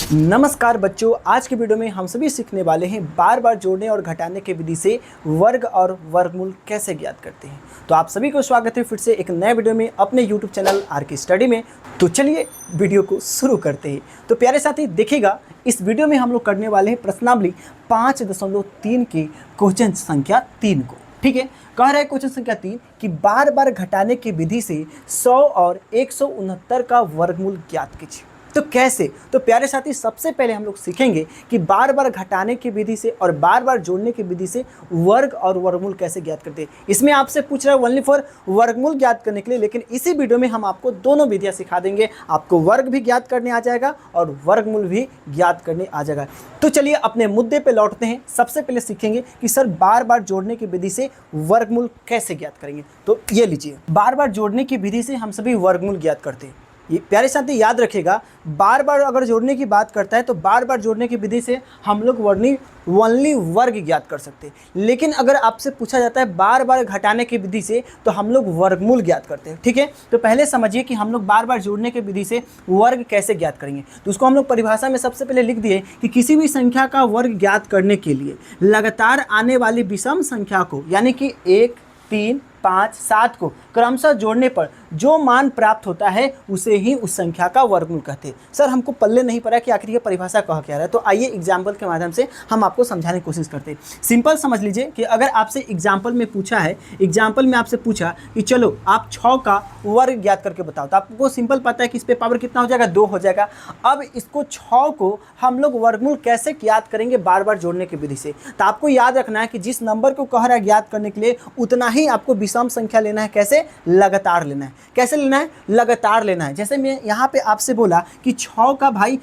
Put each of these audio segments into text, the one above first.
नमस्कार बच्चों, आज के वीडियो में हम सभी सीखने वाले हैं बार बार जोड़ने और घटाने की विधि से वर्ग और वर्गमूल कैसे ज्ञात करते हैं। तो आप सभी को स्वागत है फिर से एक नए वीडियो में अपने YouTube चैनल RK स्टडी में। तो चलिए वीडियो को शुरू करते हैं। तो प्यारे साथी देखिएगा, इस वीडियो में हम लोग करने वाले हैं प्रश्नावली 5.3 की क्वेश्चन संख्या 3 को। ठीक है, कह रहा है क्वेश्चन संख्या 3 कि बार बार घटाने की विधि से 100 और 169 का वर्गमूल ज्ञात कीजिए। तो कैसे? तो प्यारे साथी सबसे पहले हम लोग सीखेंगे कि बार बार घटाने की विधि से और बार बार जोड़ने की विधि से वर्ग और वर्गमूल कैसे ज्ञात करते हैं। इसमें आपसे पूछ रहा है ओनली फॉर वर्गमूल ज्ञात करने के लिए, लेकिन इसी वीडियो में हम आपको दोनों विधियां सिखा देंगे। आपको वर्ग भी ज्ञात करने आ जाएगा और वर्गमूल भी ज्ञात करने आ जाएगा। तो चलिए अपने मुद्दे पर लौटते हैं। सबसे पहले सीखेंगे कि सर बार बार जोड़ने की विधि से वर्गमूल कैसे ज्ञात करेंगे। तो ये लीजिए, बार बार जोड़ने की विधि से हम सभी वर्गमूल ज्ञात करते हैं। ये प्यारे साथी याद रखिएगा, बार बार अगर जोड़ने की बात करता है तो बार बार जोड़ने की विधि से हम लोग ओनली वर्ग ज्ञात कर सकते हैं। लेकिन अगर आपसे पूछा जाता है बार बार घटाने की विधि से तो हम लोग वर्गमूल ज्ञात करते हैं। ठीक है, तो पहले समझिए कि हम लोग बार बार जोड़ने की विधि से वर्ग कैसे ज्ञात करेंगे। तो उसको हम लोग परिभाषा में सबसे पहले लिख दिए कि किसी भी संख्या का वर्ग ज्ञात करने के लिए लगातार आने वाली विषम संख्या को, यानी कि 1, 3, 5, 7 को क्रमशः जोड़ने पर जो मान प्राप्त होता है उसे ही उस संख्या का वर्गमूल कहते हैं। सर हमको पल्ले नहीं पड़ा कि आखिर ये परिभाषा कह क्या रहा है। तो आइए एग्जाम्पल के माध्यम से हम आपको समझाने की कोशिश करते हैं। सिंपल समझ लीजिए कि अगर आपसे एग्जाम्पल में पूछा है, एग्जाम्पल में आपसे पूछा कि चलो आप 6 का वर्ग ज्ञात करके बताओ, तो आपको सिंपल पता है कि इस पे पावर कितना हो जाएगा, 2 हो जाएगा। अब इसको 6 को हम लोग वर्गमूल कैसे ज्ञात करेंगे बार बार जोड़ने की विधि से। तो आपको याद रखना है कि जिस नंबर को कह रहा है ज्ञात करने के लिए उतना ही आपको विषम संख्या लेना है। कैसे? लगातार लेना है। कैसे लेना है? लगातार लेना है। जैसे मैं यहाँ पे आपसे बोला कि 6 का भाई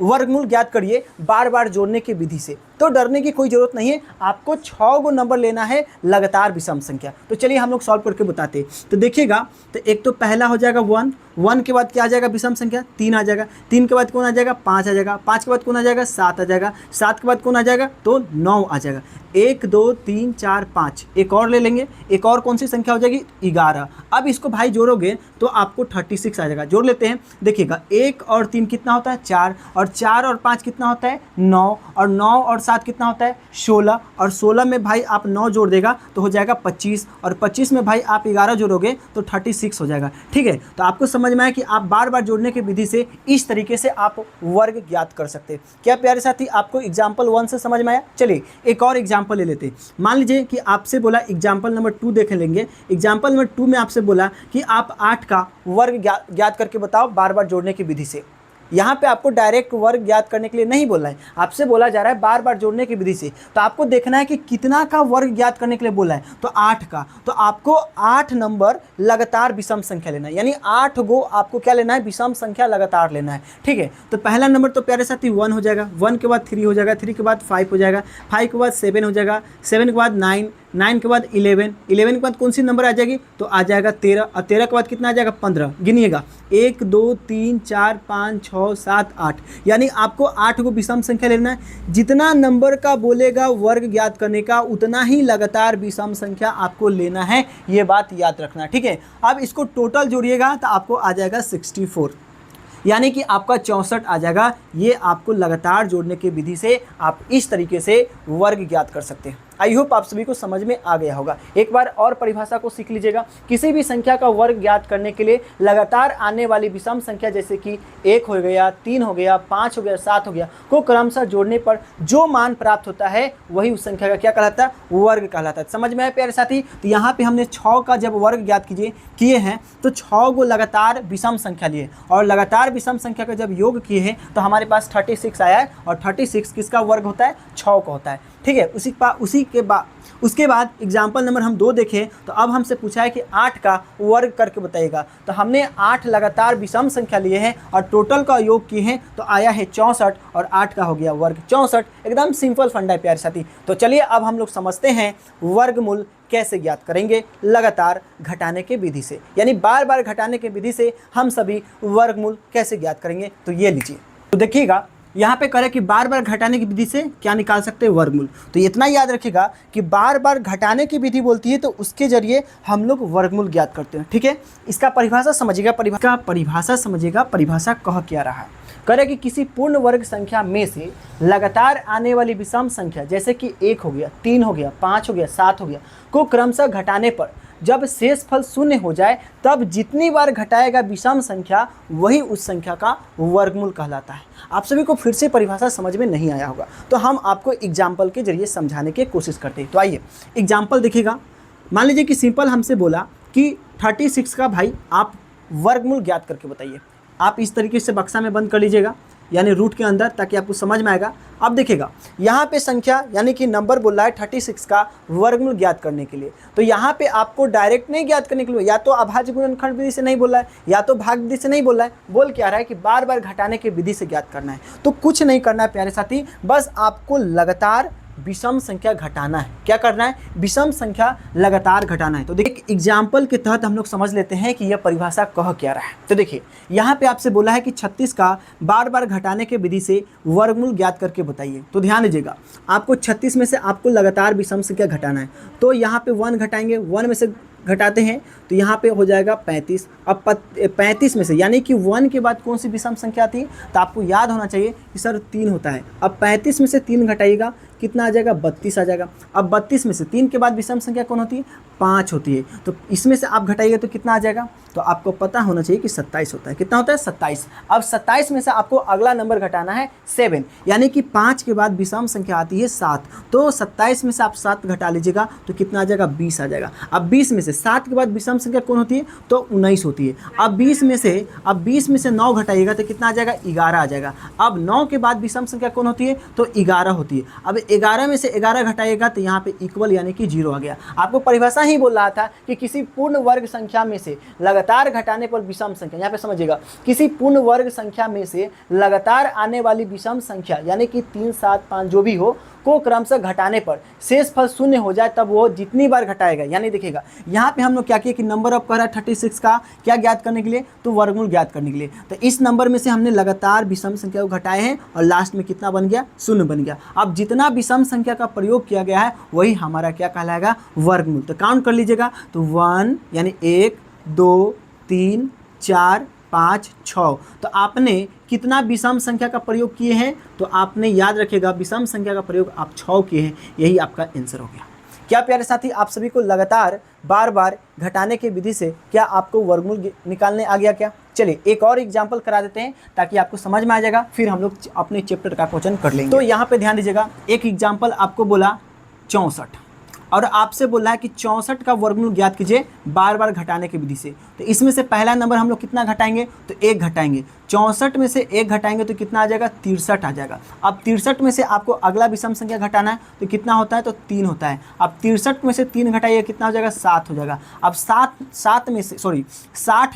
वर्गमूल ज्ञात करिए बार बार जोड़ने की विधि से, तो डरने की कोई जरूरत नहीं है। आपको 6 को नंबर लेना है लगातार विषम संख्या। तो चलिए हम लोग सॉल्व करके बताते हैं। तो देखिएगा, तो एक तो पहला हो जाएगा 1, 1 के बाद क्या आ जाएगा विषम संख्या 3 आ जाएगा, 3 के बाद कौन आ जाएगा 5 आ जाएगा, 5 के बाद कौन आ जाएगा 7 आ जाएगा, 7 के बाद कौन आ जाएगा तो 9 आ जाएगा। 1, 2, 3, 4, 5 एक और ले लेंगे, एक और कौन सी संख्या हो जाएगी 11। अब इसको भाई जोड़ोगे तो आपको 36 आ जाएगा। जोड़ लेते हैं, देखिएगा 1 और 3 कितना होता है 4, और 4 और 5 कितना होता है 9, और 9 और 7 कितना होता है 16, और 16 में भाई आप 9 जोड़ देगा तो हो जाएगा 25, और 25 में भाई आप 11 जोड़ोगे तो 36 हो जाएगा। ठीक है, तो आपको समझ में आया कि आप बार बार जोड़ने की विधि से इस तरीके से आप वर्ग ज्ञात कर सकते हैं। क्या प्यारे साथी आपको एग्जाम्पल 1 से समझ में आया? चलिए एक और एग्जाम्पल ले लेते हैं। मान लीजिए कि आपसे बोला एग्जाम्पल नंबर 2 देख लेंगे। एग्जाम्पल नंबर 2 में आपसे बोला कि आप 8 का वर्ग ज्ञात करके बताओ बार बार जोड़ने की विधि से। यहाँ पे आपको डायरेक्ट वर्ग ज्ञात करने के लिए नहीं बोला है, आपसे बोला जा रहा है बार बार जोड़ने की विधि से। तो आपको देखना है कि कितना का वर्ग ज्ञात करने के लिए बोला है, तो 8 का। तो आपको 8 नंबर लगातार विषम संख्या लेना है, यानी 8 गो आपको क्या लेना है विषम संख्या लगातार लेना है। ठीक है, तो पहला नंबर तो प्यारे साथी 1 हो जाएगा, 1 के बाद 3 हो जाएगा, 3 के बाद 5 हो जाएगा, 5 के बाद 7 हो जाएगा, 7 के बाद 9, 9 के बाद 11, 11 के बाद कौन सी नंबर आ जाएगी तो आ जाएगा 13, और 13 के बाद कितना आ जाएगा 15। गिनिएगा 1, 2, 3, 4, 5, 6, 7, 8, यानी आपको 8 को विषम संख्या लेना है। जितना नंबर का बोलेगा वर्ग ज्ञात करने का उतना ही लगातार विषम संख्या आपको लेना है, ये बात याद रखना। ठीक है, अब इसको टोटल जोड़िएगा तो आपको आ जाएगा 64, यानी कि आपका 64 आ जाएगा। ये आपको लगातार जोड़ने की विधि से आप इस तरीके से वर्ग ज्ञात कर सकते हैं। आई होप आप सभी को समझ में आ गया होगा। एक बार और परिभाषा को सीख लीजिएगा। किसी भी संख्या का वर्ग ज्ञात करने के लिए लगातार आने वाली विषम संख्या जैसे कि 1 हो गया, 3 हो गया, 5 हो गया, 7 हो गया को क्रमशः जोड़ने पर जो मान प्राप्त होता है वही उस संख्या का क्या कहलाता है वर्ग कहलाता है। समझ में आया प्यारे साथी? तो यहाँ पे हमने 6 का जब वर्ग ज्ञात किए हैं तो 6 को लगातार विषम संख्या लिए, और लगातार विषम संख्या का जब योग किए हैं तो हमारे पास 36 आया है, और 36 किसका वर्ग होता है 6 का होता है। ठीक है, उसके बाद एग्जाम्पल नंबर हम 2 देखें तो अब हमसे पूछा है कि 8 का वर्ग करके बताइएगा। तो हमने 8 लगातार विषम संख्या लिए हैं और टोटल का योग किए हैं तो आया है 64, और 8 का हो गया वर्ग 64। एकदम सिंपल फंडा है प्यारे साथी। तो चलिए अब हम लोग समझते हैं वर्गमूल कैसे ज्ञात करेंगे लगातार घटाने के विधि से, यानी बार बार घटाने के विधि से हम सभी वर्गमूल कैसे ज्ञात करेंगे। तो ये लीजिए, तो देखिएगा यहाँ पे करें कि बार बार घटाने की विधि से क्या निकाल सकते हैं, वर्गमूल। तो इतना याद रखिएगा कि बार बार घटाने की विधि बोलती है तो उसके जरिए हम लोग वर्गमूल ज्ञात करते हैं, ठीक है। इसका परिभाषा समझिएगा, परिभाषा समझिएगा, परिभाषा कह क्या रहा है। करें कि किसी पूर्ण वर्ग संख्या में से लगातार आने वाली विषम संख्या जैसे कि 1 हो गया, 3 हो गया, 5 हो गया, 7 हो गया को क्रमशः घटाने पर जब शेषफल शून्य हो जाए तब जितनी बार घटाएगा विषम संख्या वही उस संख्या का वर्गमूल कहलाता है। आप सभी को फिर से परिभाषा समझ में नहीं आया होगा तो हम आपको एग्जाम्पल के जरिए समझाने की कोशिश करते हैं। तो आइए एग्जाम्पल देखिएगा। मान लीजिए कि सिंपल हमसे बोला कि 36 का भाई आप वर्गमूल ज्ञात करके बताइए। आप इस तरीके से बक्सा में बंद कर लीजिएगा यानी रूट के अंदर, ताकि आपको समझ में आएगा। अब देखिएगा यहाँ पे संख्या यानी कि नंबर बोल रहा है 36 का वर्गमूल ज्ञात करने के लिए। तो यहाँ पे आपको डायरेक्ट नहीं ज्ञात करने के लिए, या तो अभाज्य गुणनखंड विधि से नहीं बोल रहा है या तो भाग विधि से नहीं बोल रहा है, बोल क्या रहा है कि बार बार घटाने की विधि से ज्ञात करना है। तो कुछ नहीं करना है प्यारे साथी, बस आपको लगातार विषम संख्या घटाना है। क्या करना है, विषम संख्या लगातार घटाना है। तो देखिए एग्जाम्पल के तहत हम लोग समझ लेते हैं कि यह परिभाषा कह क्या रहा है। तो देखिए यहाँ पे आपसे बोला है कि 36 का बार बार घटाने के विधि से वर्गमूल ज्ञात करके बताइए। तो ध्यान दीजिएगा, आपको 36 में से आपको लगातार विषम संख्या घटाना है। तो यहाँ पे 1 घटाएंगे, 1 में से घटाते हैं तो यहाँ पे हो जाएगा 35। अब 35 में से यानी कि 1 के बाद कौन सी विषम संख्या आती है, तो आपको याद होना चाहिए कि सर 3 होता है। अब 35 में से 3 घटाइएगा, कितना आ जाएगा, 32 आ जाएगा। अब 32 में से 3 के बाद विषम संख्या कौन होती है, 5 होती है। तो इसमें से आप घटाइएगा तो कितना आ जाएगा, तो आपको पता होना चाहिए कि 27 होता है। कितना होता है, 27। अब 27 में से आपको अगला नंबर घटाना है 7, यानी कि 5 के बाद विषम संख्या आती है 7। तो 27 में से आप 7 घटा लीजिएगा तो कितना आ जाएगा, 20 आ जाएगा। अब 20 में से 7 के बाद विषम संख्या कौन होती है, तो 19 होती है। अब 20 में से 9 घटाइएगा तो कितना आ जाएगा, 11 आ जाएगा। अब 9 के बाद विषम संख्या कौन होती है, तो 11 होती है। अब 11 में से 11 घटाइएगा तो यहाँ पे इक्वल यानी कि 0 आ गया। आपको परिभाषा ही बोल रहा था कि किसी पूर्ण वर्ग संख्या में से लगातार घटाने पर विषम संख्या, यहाँ पे समझिएगा, किसी पूर्ण वर्ग संख्या में से लगातार आने वाली विषम संख्या यानी कि 3, 7, 5 जो भी हो को क्रमशः घटाने पर शेषफल शून्य हो जाए तब वो जितनी बार घटाएगा। यानी देखिएगा यहाँ पे हम लोग क्या किए कि नंबर ऑफ कह रहा है 36 का क्या ज्ञात करने के लिए, तो वर्गमूल ज्ञात करने के लिए। तो इस नंबर में से हमने लगातार विषम संख्या को घटाए हैं और लास्ट में कितना बन गया, 0 बन गया। अब जितना विषम संख्या का प्रयोग किया गया है वही हमारा क्या कहलाएगा, वर्गमूल। तो काउंट कर लीजिएगा, तो 1 यानी 1, 2, 3, 4, 5, 6। तो आपने कितना विषम संख्या का प्रयोग किए हैं, तो आपने याद रखिएगा विषम संख्या का प्रयोग आप 6 किए हैं। यही आपका आंसर हो गया। क्या प्यारे साथी, आप सभी को लगातार बार बार घटाने की विधि से क्या आपको वर्गमूल निकालने आ गया क्या? चलिए एक और एग्जाम्पल करा देते हैं ताकि आपको समझ में आ जाएगा, फिर हम लोग अपने चैप्टर का क्वेश्चन कर लेंगे। तो यहाँ पे ध्यान दीजिएगा, एक एग्जाम्पल आपको बोला 64 और आपसे बोला है कि 64 का वर्गमूल ज्ञात कीजिए बार बार घटाने की विधि से। तो इसमें से पहला नंबर हम लोग कितना घटाएंगे, तो 1 घटाएंगे। 64 में से 1 घटाएंगे तो कितना आ जाएगा, 63 आ जाएगा। अब 63 में से आपको अगला विषम संख्या घटाना है तो कितना होता है, तो 3 होता है। अब 63 में से 3 घटाइए, कितना हो जाएगा, 7 हो जाएगा। अब 60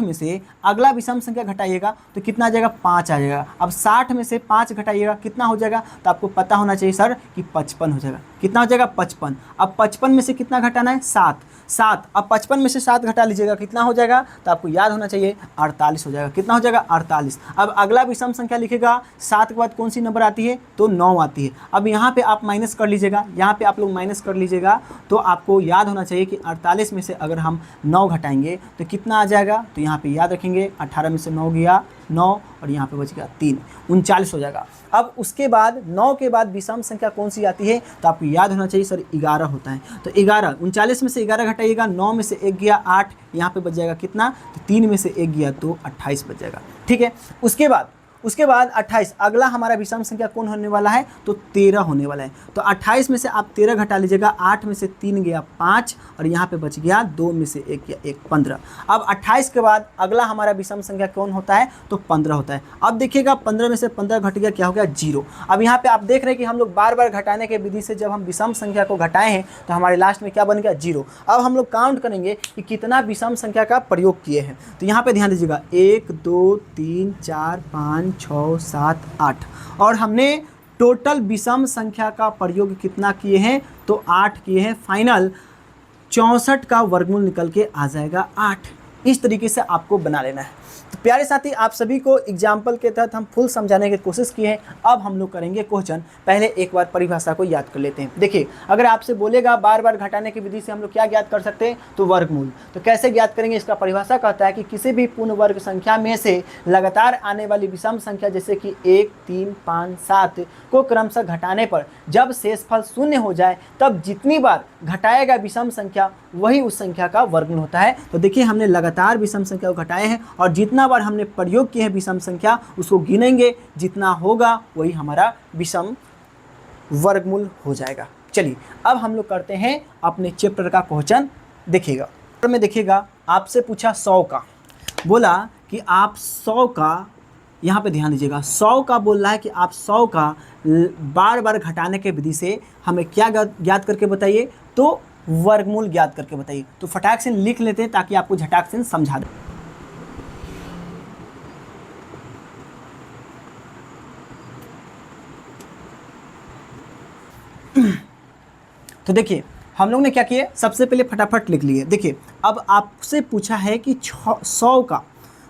में से अगला विषम संख्या घटाइएगा तो कितना आ जाएगा, 5 आ जाएगा। अब 60 में से 5 घटाइएगा कितना हो जाएगा, तो आपको पता होना चाहिए सर कि 55 हो जाएगा। कितना हो जाएगा, 55। अब 55 में से कितना घटाना है, 7। अब 55 में से 7 घटा लीजिएगा, कितना हो जाएगा, तो आपको याद होना चाहिए 48 हो जाएगा। कितना हो जाएगा, 48। अब अगला विषम संख्या लिखेगा, 7 के बाद कौन सी नंबर आती है, तो 9 आती है। अब यहाँ पे आप माइनस कर लीजिएगा, यहाँ पे आप लोग माइनस कर लीजिएगा, तो आपको याद होना चाहिए कि 48 में से अगर हम 9 घटाएंगे तो कितना आ जाएगा, तो यहाँ पे याद रखेंगे 18 में से 9 गया 9 और यहाँ पे बच गया 3, 39 हो जाएगा। अब उसके बाद 9 के बाद विषम संख्या कौन सी आती है, तो आपको याद होना चाहिए सर 11 होता है। तो 11, 39 में से 11 घटाइएगा, 9 में से 1 गया 8, यहाँ पे बच जाएगा कितना, तो 3 में से 1 गया तो 28 बच जाएगा। ठीक है, उसके बाद 28 अगला हमारा विषम संख्या कौन होने वाला है, तो 13 होने वाला है। तो 28 में से आप 13 घटा लीजिएगा, 8 में से 3 गया 5 और यहाँ पे बच गया 2 में से 1 गया 1, 15। अब 28 के बाद अगला हमारा विषम संख्या कौन होता है, तो 15 होता है। अब देखिएगा 15 में से 15 घट गया, क्या हो गया, 0। अब यहाँ पे आप देख रहे हैं कि हम लोग बार बार घटाने के विधि से जब हम विषम संख्या को घटाए हैं तो हमारे लास्ट में क्या बन गया, 0। अब हम लोग काउंट करेंगे कि कितना विषम संख्या का प्रयोग किए हैं। तो यहाँ पे ध्यान दीजिएगा 1, 2, 3, 4, 5, 6, 7, 8 और हमने टोटल विषम संख्या का प्रयोग कितना किए हैं, तो 8 किए हैं। फाइनल 64 का वर्गमूल निकल के आ जाएगा 8। इस तरीके से आपको बना लेना है। तो प्यारे साथी, आप सभी को एग्जाम्पल के तहत हम फुल समझाने की कोशिश की है। अब हम लोग करेंगे क्वेश्चन। पहले एक बार परिभाषा को याद कर लेते हैं। देखिए, अगर आपसे बोलेगा बार बार घटाने की विधि से हम लोग क्या ज्ञात कर सकते हैं, तो वर्गमूल। तो कैसे ज्ञात करेंगे, इसका परिभाषा कहता है कि किसी भी पूर्ण वर्ग संख्या में से लगातार आने वाली विषम संख्या जैसे कि 1, 3, 5, 7 को क्रमशः घटाने पर जब शेषफल शून्य हो जाए तब जितनी बार घटाएगा विषम संख्या वही उस संख्या का वर्गमूल होता है। तो देखिए, हमने लगातार विषम संख्या को घटाए हैं और जितना बार हमने प्रयोग किए हैं विषम संख्या उसको गिनेंगे, जितना होगा वही हमारा विषम वर्गमूल हो जाएगा। चलिए अब हम लोग करते हैं अपने चैप्टर का क्वेश्चन। देखिएगा में, देखिएगा आपसे पूछा 100 का, बोला कि आप 100 का, यहाँ पे ध्यान दीजिएगा, 100 का बोल रहा है कि आप 100 का बार बार घटाने के विधि से हमें क्या ज्ञात करके बताइए, तो वर्गमूल ज्ञात करके बताइए। तो फटाक से लिख लेते हैं ताकि आपको झटाक से समझा दे। तो देखिए, हम लोग ने क्या किया, सबसे पहले फटाफट लिख लिए। देखिए, अब आपसे पूछा है कि 100 का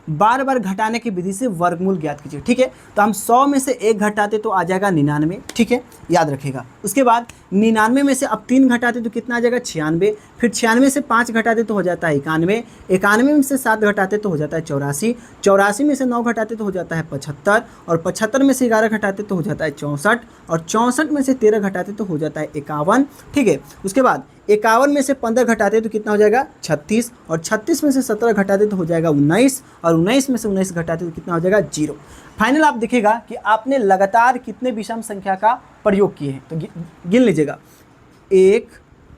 बार बार घटाने की विधि से वर्गमूल ज्ञात कीजिए। ठीक है, तो हम 100 में से 1 घटाते तो आ जाएगा 99। ठीक है, याद रखिएगा। उसके बाद 99 में से अब 3 घटाते तो कितना आ जाएगा, 96। फिर 96 से 5 घटाते तो हो जाता है 91। 91 में से 7 घटाते तो हो जाता है 84। 84 में से 9 घटाते तो हो जाता है 75। और 75 में से 11 घटाते तो हो जाता है 64। और 64 में से 13 घटाते तो हो जाता है 51। ठीक है, उसके बाद 51 में से 15 घटाते तो कितना हो जाएगा, 36। और 36 में से 17 घटाते तो हो जाएगा 19। और 19 में से 19 घटाते तो कितना हो जाएगा, 0। फाइनल आप देखिएगा कि आपने लगातार कितने विषम संख्या का प्रयोग किए हैं। तो गिन लीजिएगा, 1,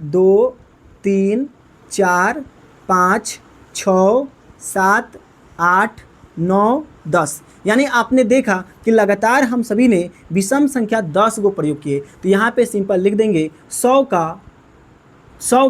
2, 3, 4, 5, 6, 7, 8, 9, 10। यानी आपने देखा कि लगातार हम सभी ने विषम संख्या 10 को प्रयोग किए। तो यहाँ पे सिंपल लिख देंगे 100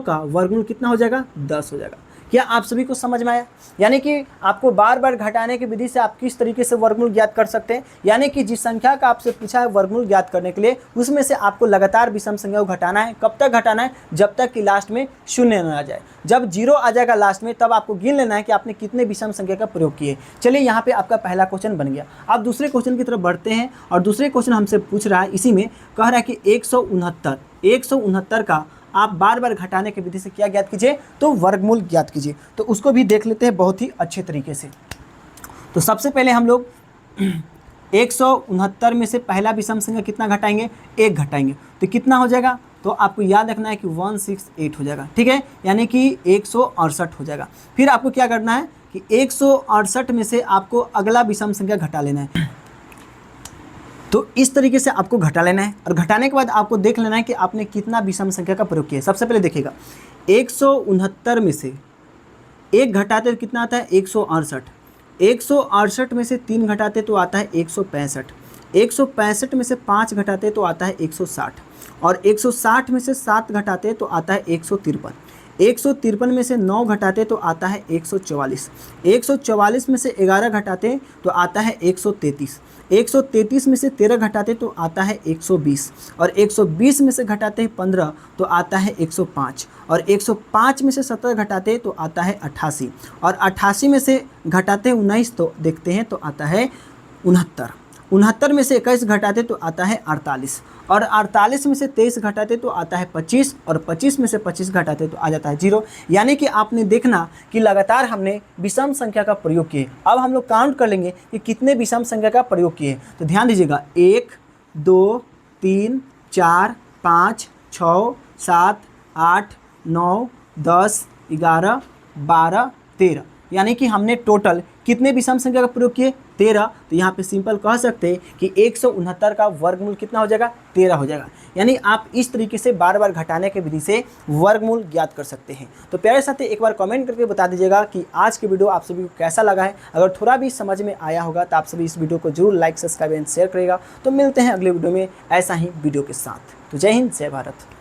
का वर्गमूल कितना हो जाएगा, 10 हो जाएगा। क्या आप सभी को समझ में आया? यानी कि आपको बार बार घटाने की विधि से आप किस तरीके से वर्गमूल ज्ञात कर सकते हैं। यानी कि जिस संख्या का आपसे पूछा है वर्गमूल ज्ञात करने के लिए, उसमें से आपको लगातार विषम संख्या को घटाना है। कब तक घटाना है, जब तक कि लास्ट में शून्य न आ जाए। जब 0 आ जाएगा लास्ट में, तब आपको गिन लेना है कि आपने कितने विषम संख्या का प्रयोग किए। चलिए, यहाँ पे आपका पहला क्वेश्चन बन गया। अब दूसरे क्वेश्चन की तरफ बढ़ते हैं और दूसरे क्वेश्चन हमसे पूछ रहा है, इसी में कह रहा है कि 169 का आप बार बार घटाने की विधि से क्या ज्ञात कीजिए, तो वर्गमूल ज्ञात कीजिए। तो उसको भी देख लेते हैं बहुत ही अच्छे तरीके से। तो सबसे पहले हम लोग 169 में से पहला विषम संख्या कितना घटाएंगे, 1 घटाएंगे। तो कितना हो जाएगा, तो आपको याद रखना है कि 168 हो जाएगा। ठीक है, यानी कि 168 हो जाएगा। फिर आपको क्या करना है कि 168 में से आपको अगला विषम संख्या घटा लेना है। तो इस तरीके से आपको घटा लेना है और घटाने के बाद आपको देख लेना है कि आपने कितना विषम संख्या का प्रयोग किया है। सबसे पहले देखिएगा, 169 में से 1 घटाते तो कितना आता है, 168। 168 में से 3 घटाते तो आता है 165। 165 में से 5 घटाते तो आता है 160। और 160 में से 7 घटाते तो आता है 153। 153 में से 9 घटाते तो आता है 144। 144 में से 11 घटाते तो आता है 133। 133 में से 13 घटाते तो आता है 120। और 120 में से घटाते हैं 15 तो आता है 105। और 105 में से 17 घटाते तो आता है 88। और 88 में से घटाते 19 तो देखते हैं तो आता है 69। 69 में से 21 घटाते तो आता है 48। और 48 में से 23 घटाते तो आता है 25। और 25 में से 25 घटाते तो आ जाता है 0। यानी कि आपने देखना कि लगातार हमने विषम संख्या का प्रयोग किए। अब हम लोग काउंट कर लेंगे कि कितने विषम संख्या का प्रयोग किए। तो ध्यान दीजिएगा, 1, 2, 3, 4, 5, 6, 7, 8, 9, 10, 11, 12, 13। यानी कि हमने टोटल कितने विषम संख्या का प्रयोग किए, 13। तो यहाँ पे सिंपल कह सकते हैं कि 169 का वर्गमूल कितना हो जाएगा, 13 हो जाएगा। यानी आप इस तरीके से बार बार घटाने की विधि से वर्गमूल ज्ञात कर सकते हैं। तो प्यारे साथी, एक बार कमेंट करके बता दीजिएगा कि आज की वीडियो आप सभी को कैसा लगा है। अगर थोड़ा भी समझ में आया होगा तो आप सभी इस वीडियो को जरूर लाइक, सब्सक्राइब एंड शेयर करेगा। तो मिलते हैं अगले वीडियो में ऐसा ही वीडियो के साथ। तो जय हिंद, जय भारत।